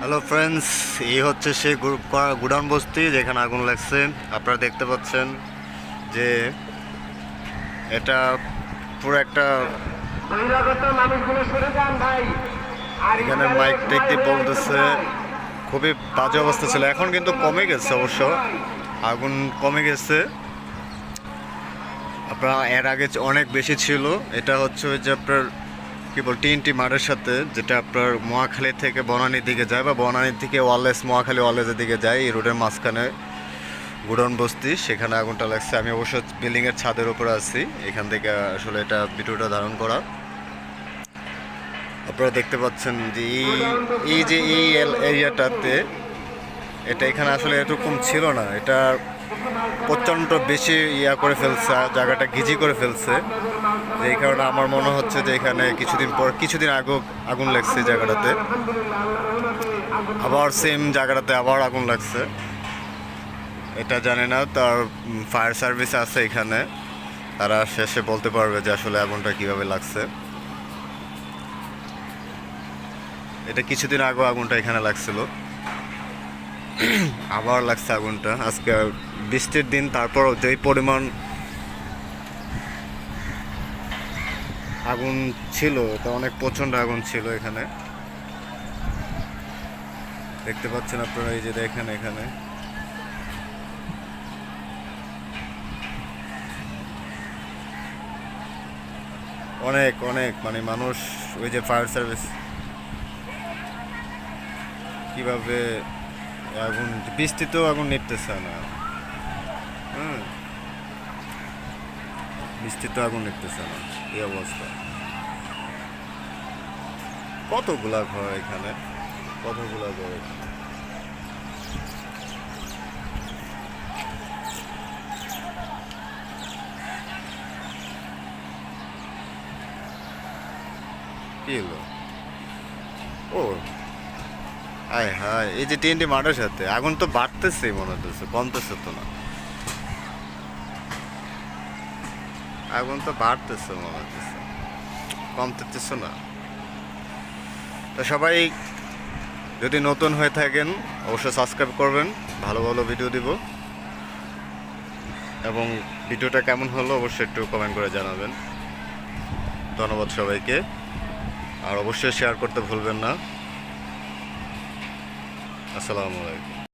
Hello friends, এই হচ্ছে সেই গুডাউন বস্তি যেখানে আগুন লাগছে। আপনারা দেখতে পাচ্ছেন যে এটা পুরো একটা, এখানে মাইক টেক দিয়ে বলতেছে খুবই বাজে অবস্থা ছিল। এখন কিন্তু কমে গেছে, অবশ্য আগুন কমে গেছে। আপনার এর আগে অনেক বেশি ছিল। এটা হচ্ছে ওই যে আপনার কি বল টিএনটি মাঠের সাথে, যেটা আপনার মহাখালী থেকে বনানীর দিকে যায় বা বনানীর থেকে ওয়ারলেস মহাখালী ওয়ারলেসের দিকে যায়, এই রোডের মাঝখানে গুডাউন বস্তি, সেখানে আগুনটা লাগছে। আমি অবশ্য বিল্ডিংয়ের ছাদের উপরে আছি, এখান থেকে আসলে এটা ভিডিওটা ধারণ করা। আপনারা দেখতে পাচ্ছেন যে এই যে এই এরিয়াটাতে, এটা এখানে আসলে এরকম ছিল না। এটা প্রচণ্ড বেশি ইয়া করে ফেলছে, জায়গাটা ঘিজি করে ফেলছে। এই কারণে আমার মনে হচ্ছে যে এখানে কিছুদিন আগেও আগুন লাগছে জায়গাটাতে, আবার সেম জায়গাটাতে আবার আগুন লাগছে। এটা জানে না, তার ফায়ার সার্ভিস আছে এখানে, তারা শেষে বলতে পারবে যে আসলে আগুনটা কিভাবে লাগছে। এটা কিছুদিন আগেও আগুনটা এখানে লাগছিল, আবার লাগছে আগুনটা আজকে। বৃষ্টির দিন, তারপরও যেই পরিমাণ আগুন ছিল, এটা অনেক প্রচণ্ড আগুন ছিল এখানে। দেখতে পাচ্ছেন আপনারা, এই যে দেখেন এখানে অনেক অনেক মানে মানুষ, ওই যে ফায়ার সার্ভিস কিভাবে আগুন, বৃষ্টিতেও আগুন নিতেছে না। হ্যাঁ, বৃষ্টিতেও আগুন নিতেছে না, এই অবস্থা। কতগুলা ঘর এখানে, কতগুলা ঘর এখানে। কি হলো? ও হায় হায়, এই যে টিএনটি মাঠের সাথে আগুন তো বাড়তেছেই মনে হচ্ছে, কমতেছে তো না। আগুন তো বাড়তেছে মনে হচ্ছে, কমতেছে না। তো সবাই যদি নতুন হয়ে থাকেন অবশ্যই সাবস্ক্রাইব করবেন, ভালো ভালো ভিডিও দিব। এবং ভিডিওটা কেমন হলো অবশ্যই একটু কমেন্ট করে জানাবেন। ধন্যবাদ সবাইকে, আর অবশ্যই শেয়ার করতে ভুলবেন না। আসসালামু আলাইকুম।